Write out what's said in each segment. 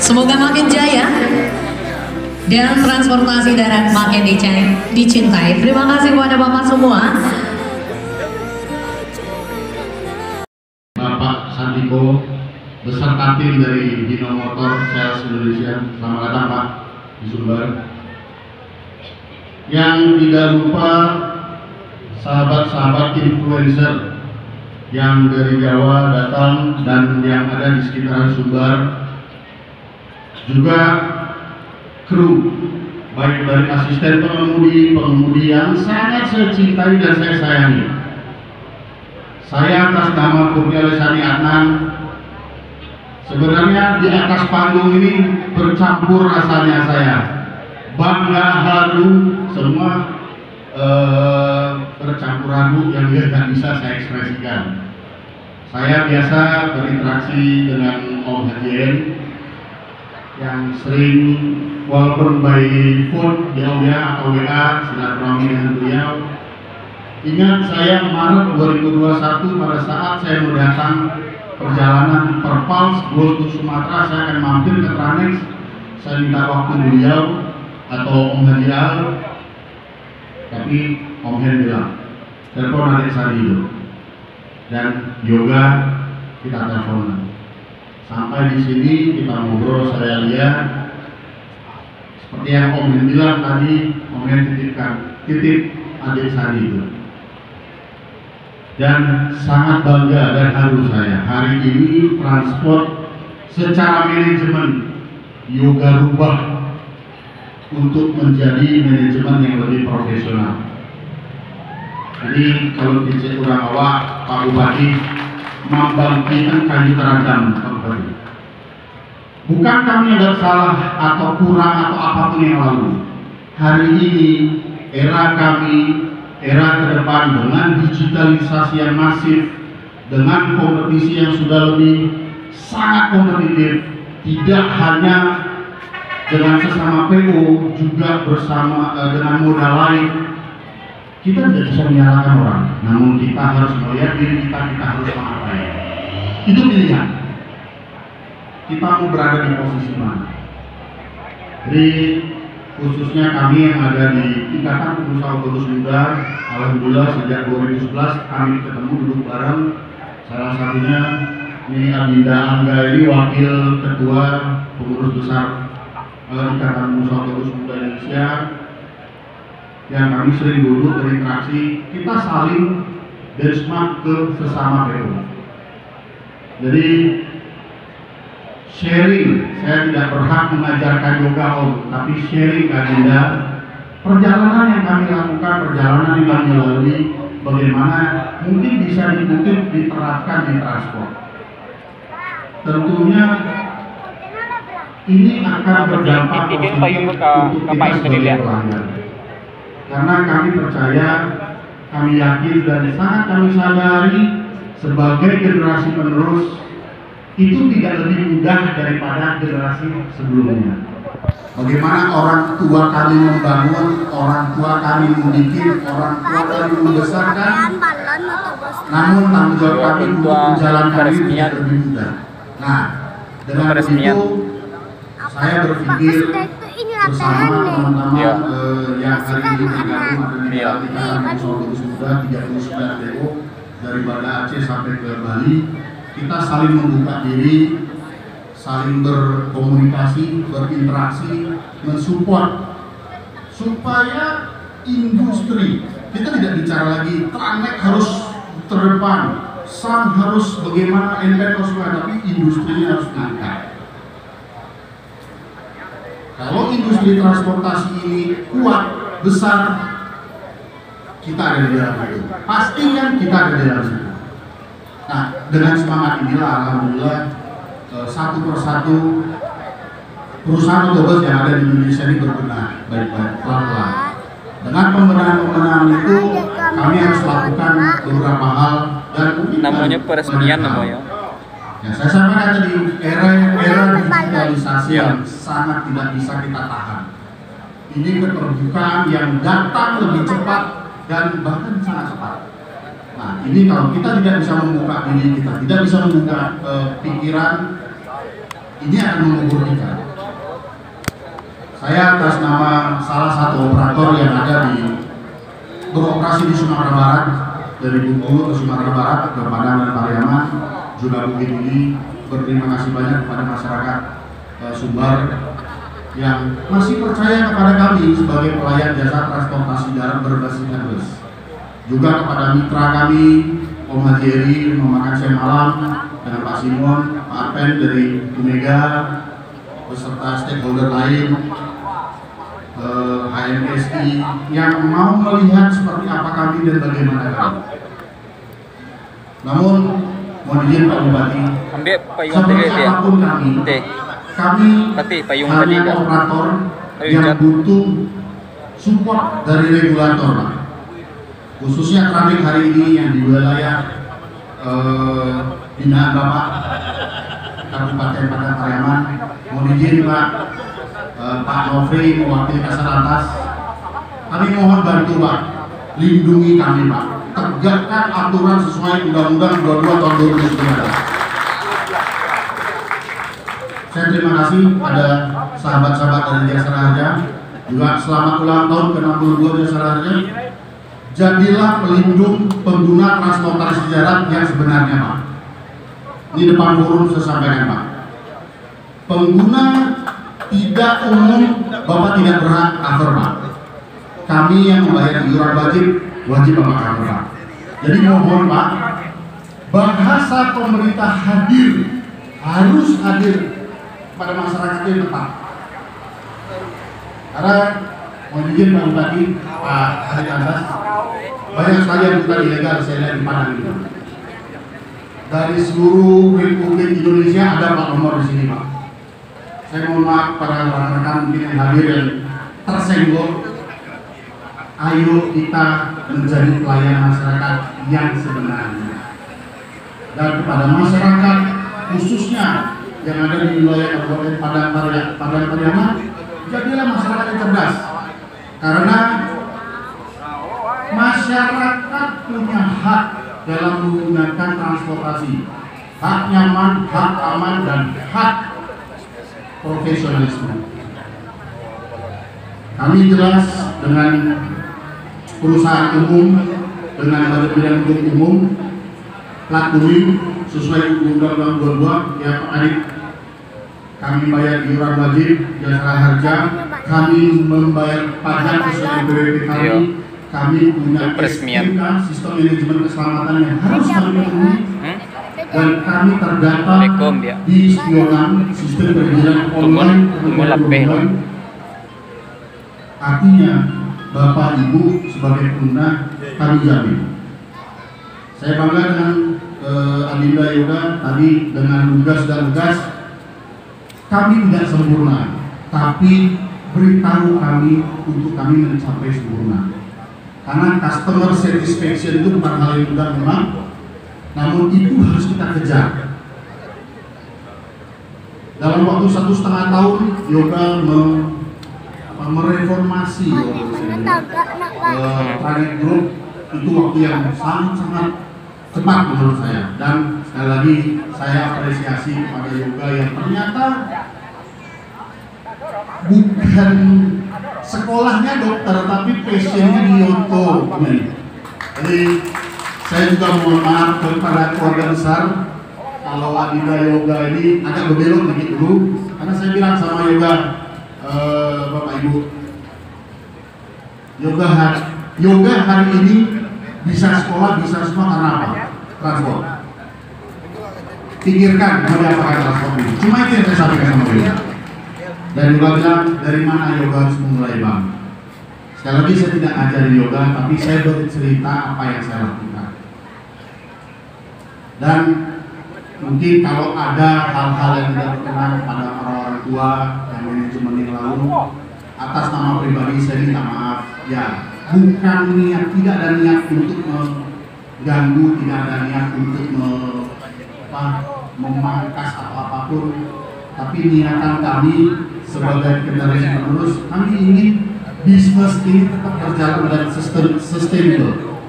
Semoga makin jaya dan transportasi darat makin dicintai. Terima kasih kepada Bapak semua. Bapak Sandiko, beserta tim dari Dino Motor Sales Indonesia. Selamat datang Pak di Sumber. Yang tidak lupa sahabat-sahabat influencer yang dari Jawa datang dan yang ada di sekitaran Sumbar, juga kru baik dari asisten pengemudi yang sangat saya cintai dan saya sayangi. Saya atas nama Kurnia Lesani Adnan, sebenarnya di atas panggung ini bercampur rasanya saya, bangga, haru, semua bercampur aduk yang tidak bisa saya ekspresikan. Saya biasa berinteraksi dengan Om Hajien yang sering walaupun by phone ya atau WA silaturahmi dengan beliau. Ingat saya Maret 2021 pada saat saya mau datang perjalanan Perpals Goes to Sumatera, saya akan mampir ke Tranex. Saya minta waktu beliau atau Om Haji Al, tapi Om Hen bilang telepon adik saya itu dan yoga kita telepon. Sampai di sini kita ngobrol, saya lihat seperti yang Om Hen bilang tadi, Om Hen titip adik saya itu. Dan sangat bangga dan haru saya hari ini transport secara manajemen yoga rubah untuk menjadi manajemen yang lebih profesional. Jadi kalau dicek orang awak Pak Bupati membangkitkan kayu teragam Pak Bupati. Bukan kami ada salah atau kurang atau apapun yang lalu. Hari ini era kami, era ke depan dengan digitalisasi yang masif, dengan kompetisi yang sudah lebih sangat kompetitif, tidak hanya dengan sesama PO, juga bersama dengan modal lain. Kita tidak bisa menyalahkan orang, namun kita harus melihat diri kita harus mengapain. Itu pilihan. Kita mau berada di posisi mana. Jadi khususnya kami yang ada di Ikatan Pengusaha Otomotif Muda, alhamdulillah sejak 2011 kami ketemu duduk bareng. Salah satunya ini Adinda Angga, ini wakil ketua pengurus besar Ikatan Pengusaha Otomotif Muda Indonesia, yang kami sering duduk berinteraksi, kita saling benchmark ke sesama PO. Jadi sharing, saya tidak berhak mengajarkan yoga Om, tapi sharing Adinda, perjalanan yang kami lakukan, perjalanan yang kami lalui, bagaimana mungkin bisa dikutip, diterapkan di transport. Tentunya ini akan berdampak positif untuk kita sebagai pelanggan. Karena kami percaya, kami yakin dan sangat kami sadari sebagai generasi penerus itu tidak lebih mudah daripada generasi sebelumnya. Bagaimana orang tua kami membangun, orang tua kami mendidik, orang tua kami membesarkan, namun tanggung jawab kami untuk menjalankan ini tidak lebih mudah. Nah, dengan begitu saya berpikir bersama teman-teman yang hari ini tergabung di Ikatan Pengusaha Muda 39 PO dari Banda Aceh sampai ke Bali, kita saling membuka diri, saling berkomunikasi, berinteraksi, mensupport supaya industri, kita tidak bicara lagi Tranex harus terdepan, Sam harus bagaimana, NPK tapi industri harus diangkat. Kalau industri transportasi ini kuat, besar, kita ada di dalam itu. Pastikan kita ada di dalam situ. Nah, dengan semangat inilah alhamdulillah satu persatu perusahaan otobus yang ada di Indonesia ini berbenah baik-baik, pelan-pelan. Dengan pembenahan itu kami harus lakukan beberapa hal dan mungkin namanya peresmian namanya. Ya, saya sampaikan tadi era digitalisasi yang sangat tidak bisa kita tahan. Ini keterbukaan yang datang lebih cepat dan bahkan sangat cepat. Nah, ini kalau kita tidak bisa membuka diri kita, tidak bisa membuka pikiran, ini akan mengukur kita. Saya atas nama salah satu operator yang ada beroperasi di Sumatera Barat, dari Bengkulu ke Sumatera Barat, ke Padang dan Pariaman, juga Bukit Tinggi, berterima kasih banyak kepada masyarakat Sumbar yang masih percaya kepada kami sebagai pelayan jasa transportasi darat berbasis bus. Juga kepada mitra kami, Om Haji Eri, memakan siang malam dengan Pak Simon, Pak Arpen dari Bumega, beserta stakeholder lain, HMSI yang mau melihat seperti apa kami dan bagaimana kami. Namun, mohon izin Pak Bupati, seperti apapun kami hanya operator yang butuh support dari regulator, Pak. Khususnya trafik hari ini yang di wilayah binaan Bapak Kabupaten Padang Pariaman. Mohon izin Pak Nofri mewakili Kasat Lantas, kami mohon bantu Pak, lindungi kami Pak, tegakkan aturan sesuai Undang-Undang 22 tahun 2019. Saya terima kasih pada sahabat-sahabat dari Jasara Harja, juga selamat ulang tahun ke-62 Jasara Harja. Jadilah pelindung pengguna transportasi darat yang sebenarnya Pak. Di depan forum saya sampaikan Pak, pengguna tidak umum Bapak tidak berhak cover Pak. Kami yang membayar iuran wajib Bapak cover Pak. Jadi mohon Pak, bahasa pemerintah harus hadir pada masyarakat yang tepat. Karena mohon izin Pak Bupati, Pak Hari Atas, banyak sekali yang bukan ilegal saya lihat di Padang ini. Dari seluruh Republik Indonesia ada Pak nomor di sini Pak. Saya mohon maaf para rekan-rekan mungkin yang hadir yang tersenggol. Ayo kita menjadi pelayan masyarakat yang sebenarnya. Dan kepada masyarakat khususnya yang ada di wilayah Kabupaten Padang Pariaman, jadilah masyarakat yang cerdas. Karena masyarakat punya hak dalam menggunakan transportasi, hak nyaman, hak aman, dan hak profesionalisme. Kami jelas dengan perusahaan umum, dengan badan hukum umum, plat kuning sesuai Undang-Undang 22 yang adik. Kami bayar iuran wajib Jasara Harja, kami membayar pajak sesuai BPP kami punya SMK, sistem manajemen keselamatan yang harus kami penuhi, dan kami terdata di Spionam, sistem perizinan online. Artinya Bapak Ibu sebagai pengguna kami jamin. Saya bangga dengan Adinda Yoga tadi dengan lugas dan lugas. Kami tidak sempurna, tapi beritahu kami untuk kami mencapai sempurna. Karena customer satisfaction itu bukan hal yang mudah memang, namun itu harus kita kejar. Dalam waktu 1,5 tahun, Yoga mereformasi Planet Group itu waktu yang sangat cepat menurut saya. Dan sekali lagi saya apresiasi kepada Yoga yang ternyata bukan sekolahnya dokter tapi passionnya di Yoto. Jadi saya juga mohon maaf kepada keluarga besar kalau Adinda Yoga ini agak berbelok dikit dulu, karena saya bilang sama Yoga, Bapak Ibu, Yoga hari ini bisa sekolah, bisa semua karena apa? Transport. Pikirkan mau diapakan transport ini. Cuma itu yang saya sampaikan sama Yoga. Dan Yoga bilang, dari mana Yoga harus memulai Bang? Sekali lagi saya tidak ajarin Yoga, tapi saya bercerita apa yang saya lakukan. Dan mungkin kalau ada hal-hal yang tidak berkenan pada orang tua dan manajemen yang lalu, atas nama pribadi saya minta maaf. Ya, bukan niat, tidak ada niat untuk mengganggu, tidak ada niat untuk memangkas atau apapun, tapi niatan kami sebagai generasi penerus, kami ingin bisnis ini tetap berjalan dan sustainable.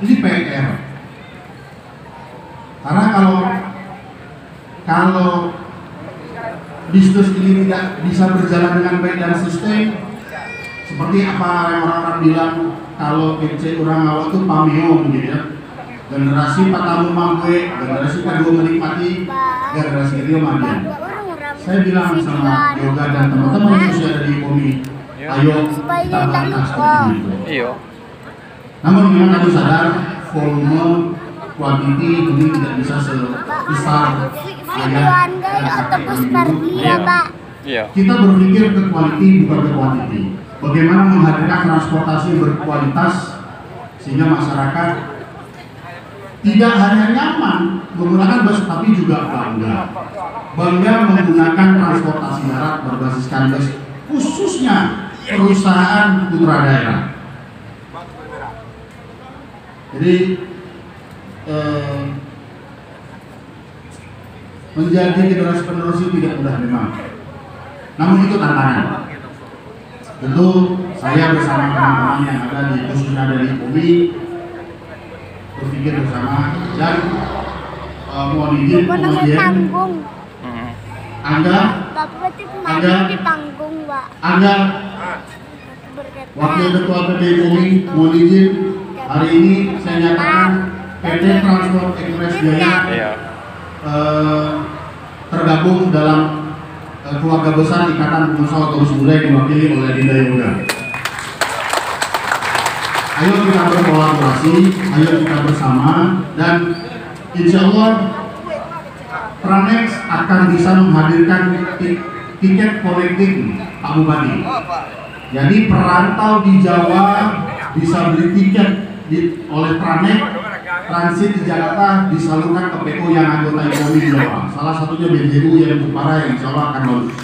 Ini PR. Karena kalau bisnis ini tidak bisa berjalan dengan baik dan sistem, seperti apa yang orang-orang bilang kalau kece orang awal itu pamiong gitu ya. Generasi pertama manggue, generasi kedua menikmati, generasi ketiga mandi. Saya bilang sama Yoga dan teman-teman yang sudah ada di Komi, ayo kita bahas itu. Iya. Namun memang kami sadar volume kuantiti ini tidak bisa sebesar ayah otobus pergi ya Pak. Iya. Kita berpikir ke quality bukan ke quantity. Bagaimana menghadirkan transportasi berkualitas sehingga masyarakat tidak hanya nyaman menggunakan bus tapi juga bangga menggunakan transportasi darat berbasiskan bus, khususnya perusahaan putra daerah. Jadi menjadi generasi penerus itu tidak mudah memang. Namun itu tantangan. Tentu saya bersama teman-teman yang ada di khususnya dari Komi berpikir bersama dan mohon izin kemudian Angga di panggung Pak. Angga Wakil Ketua PT Komi mohon izin hari ini saya nyatakan PT Transport Express Jaya tergabung dalam keluarga besar Ikatan Pengusaha Otobus Bule diwakili oleh Dinda Yoga. Ayo kita berkolaborasi, ayo kita bersama, dan insya Allah Tranex akan bisa menghadirkan tiket connecting Pak Bupati. Jadi perantau di Jawa bisa beli tiket oleh Tranex, transit di Jakarta disalurkan ke PO yang anggota ekonomi di Jawa. Salah satunya BJU yang Jepara yang insya Allah akan lulus.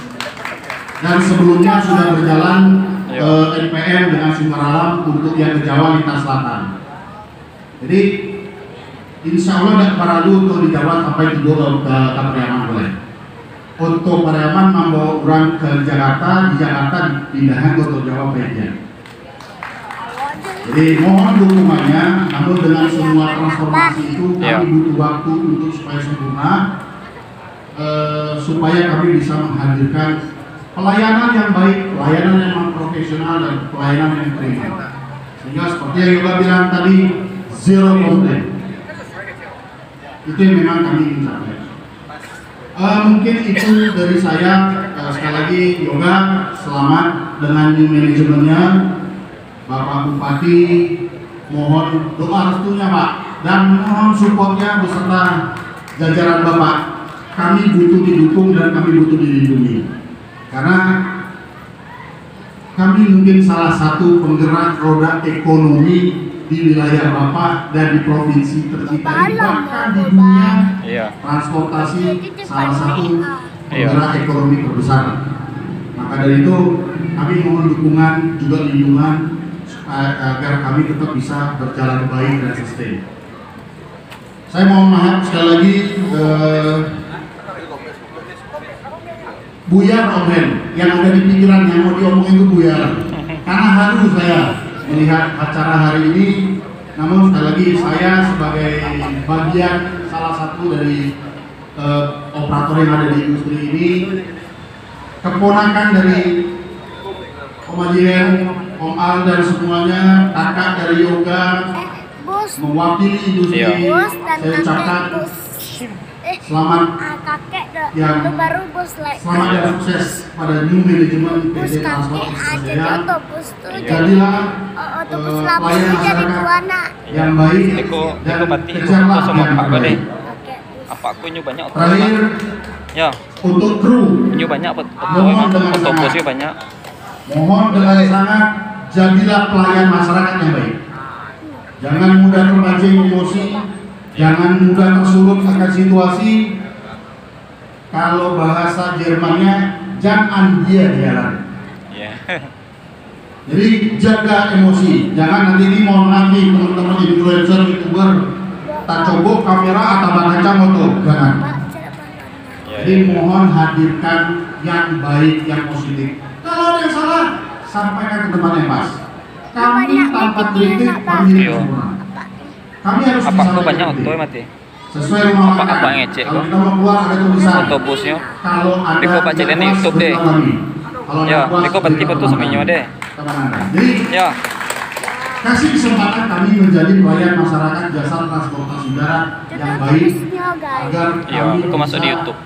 Dan sebelumnya sudah berjalan NPM dengan sumber alam untuk yang ke Jawa lintas selatan. Jadi insya Allah tidak perlu untuk di Jawa sampai di Pariaman boleh. Untuk Pariaman membawa orang ke Jakarta, di Jakarta dipindahkan ke Jawa bagian. Jadi mohon dukungannya, namun dengan semua transformasi itu kami butuh waktu untuk supaya sempurna, supaya kami bisa menghadirkan pelayanan yang baik, pelayanan yang profesional dan pelayanan yang prima. Sehingga seperti yang Yoga bilang tadi, zero complaint. Itu yang memang kami ingin capai. Mungkin itu dari saya. Sekali lagi Yoga, selamat dengan new manajemennya. Bapak Bupati, mohon doa restunya Pak, dan mohon supportnya beserta jajaran Bapak. Kami butuh didukung dan kami butuh dilindungi, karena kami mungkin salah satu penggerak roda ekonomi di wilayah Bapak dan di provinsi tercinta ini, bahkan di dunia transportasi salah satu penggerak ekonomi terbesar. Maka dari itu kami mohon dukungan juga lindungan agar kami tetap bisa berjalan baik dan sustain. Saya mohon maaf sekali lagi buyar omen yang ada di pikiran yang mau diomongin itu buyar, karena haru saya melihat acara hari ini. Namun sekali lagi saya sebagai bagian salah satu dari operator yang ada di industri ini, keponakan dari Om Ajien, Om Al dan semuanya, kakak dari Yoga, mewakili industri, saya ucapkan selamat yang selamat dan sukses pada new manajemen PT Transport Express Jaya. Jadilah pelayan masyarakat yang baik dan kejarlah yang baik. Apa aku banyak terakhir ya untuk kru banyak mohon dengan otobusnya banyak. Mohon dengan sangat jadilah pelayan masyarakat yang baik. Jangan mudah terpancing emosi, jangan mudah tersulut akan situasi. Kalau bahasa Jermannya, jangan dia jalan. Jadi jaga emosi, jangan nanti ini mohon nanti teman-teman influencer, youtuber tak coba kamera atau baca moto, jangan. Jadi mohon hadirkan yang baik, yang positif. Kalau ada yang salah, sampaikan ke teman yang pas. Kami tanpa kritik, kami sempurna. Kami harus apa bisa aku banyak tuh mati. sesuai rumah makan. Apa ngecek Kalau kok? kita mau keluar ada tulisan. Otobusnya. Kalau ada Riko baca tidak di puas, YouTube deh. beritahu kami. Kalau Ya, tidak puas, Riko berarti beritahu betul kami. semuanya deh. Teman-teman. Jadi Ya, kasih kesempatan kami menjadi pelayan masyarakat jasa transportasi darat yang baik Terusnya guys. agar Iya, kami aku masuk di bisa, YouTube.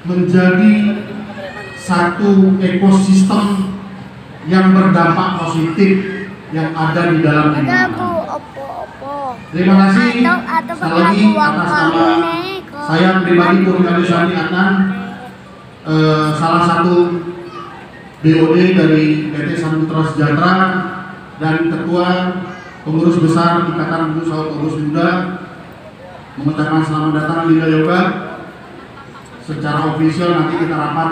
menjadi satu ekosistem yang berdampak positif yang ada di dalam Ada lingkungan. bu opo-opo. Terima kasih Atau sekali lagi uang atas nama kamu saya pribadi Kurniadi Sandi Adnan, salah satu BOD dari PT Samudra Sejahtera dan Ketua Pengurus Besar Ikatan Usaha Pengurus Muda, mengucapkan selamat datang Linda Yoga. Secara ofisial nanti kita rapat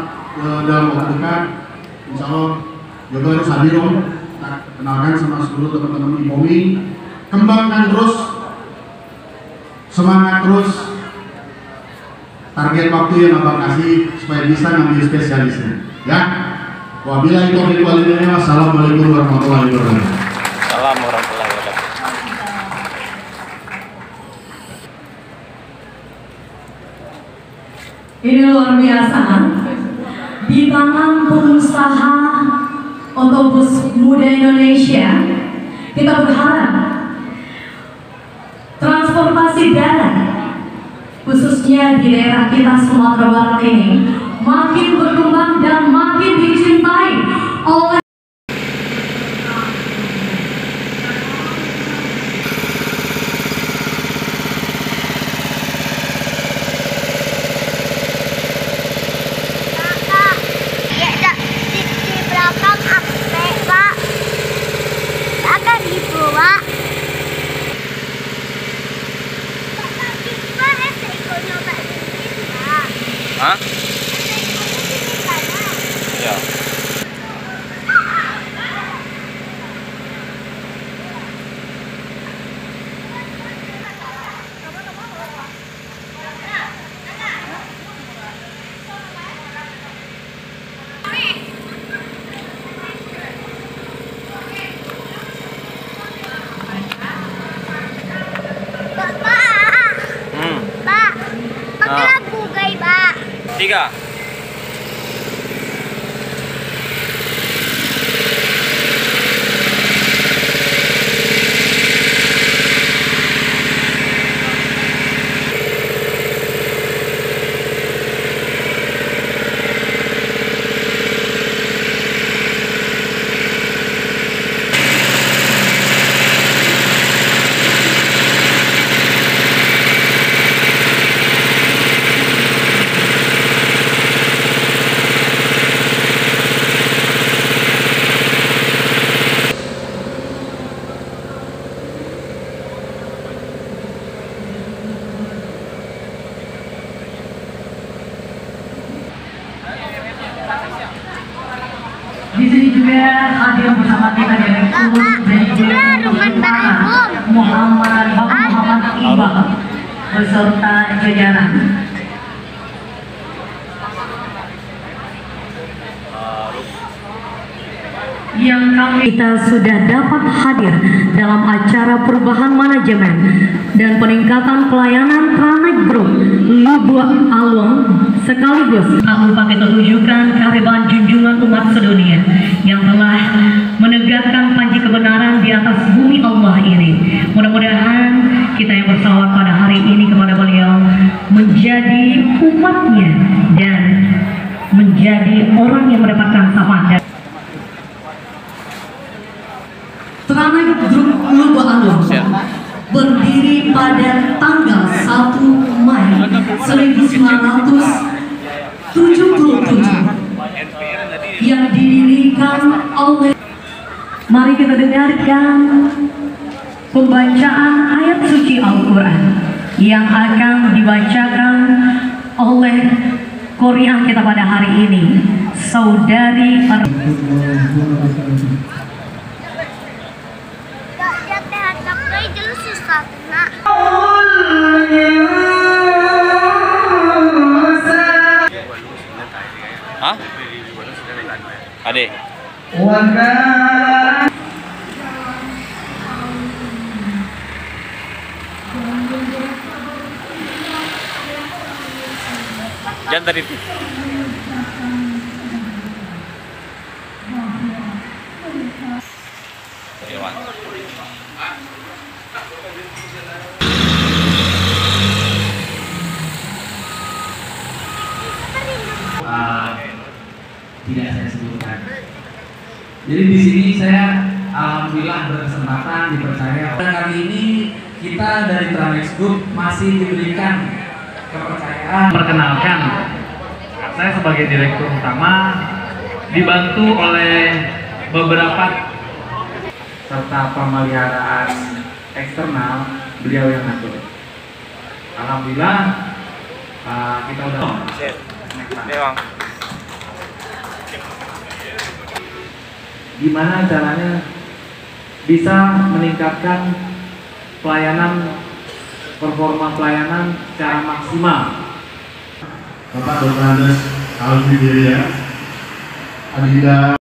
dalam waktu dekat, insya Allah Yoga harus hadir om. Kita kenalkan sama seluruh teman-teman IPOMI. Kembangkan terus, semangat terus. Target waktu yang abang kasih supaya bisa ngambil spesialisnya, ya. Wabillahi taufiq wal hidayah. Wassalamualaikum warahmatullahi wabarakatuh. salam warahmatullahi wabarakatuh. Ini luar biasa. Di tangan pengusaha otobus muda Indonesia, kita berharap transportasi darat khususnya di daerah kita Sumatera Barat ini makin berkembang dan makin dicintai oleh Kak, ya di belakang akte pak. Akan dibawa. Pak, kita ekonomi pak ini pak. Hah? Ekonomi ini karena. Ya. Bapak, Hmm. pak, pakai Ah. lagu gay pak. 3. di sini juga hadir bersama kita Direktur Manajemen Perusahaan Muhammad Iqbal beserta jajaran. Yang kita sudah dapat hadir dalam acara perubahan manajemen dan peningkatan pelayanan Tranek Group Lubuk Alung sekaligus aku pakai tertujukan kehadiran junjungan umat sedunia yang telah menegakkan panji kebenaran di atas bumi Allah ini. Mudah-mudahan kita yang bersalawat pada hari ini kepada beliau menjadi umatnya dan menjadi orang yang mendapatkan syafaat. Tranek Group Lubuk Alung berdiri pada tanggal 1 Mei 1977 yang didirikan oleh. Mari kita dengarkan pembacaan ayat suci Al-Quran yang akan dibacakan oleh Korea kita pada hari ini, Saudari Gak dia teh kayak jelas susah nak. Hah? Ade. Jangan tadi. Iya, tidak saya sebutkan. Jadi di sini saya alhamdulillah berkesempatan dipercaya. Kali ini kita dari Tranex Group masih diberikan kepercayaan. Perkenalkan, saya sebagai direktur utama dibantu oleh beberapa serta pemeliharaan eksternal beliau yang ngatur. Alhamdulillah kita udah Bang. gimana caranya bisa meningkatkan performa pelayanan secara maksimal. Bapak Dr. Andes Alvin Adida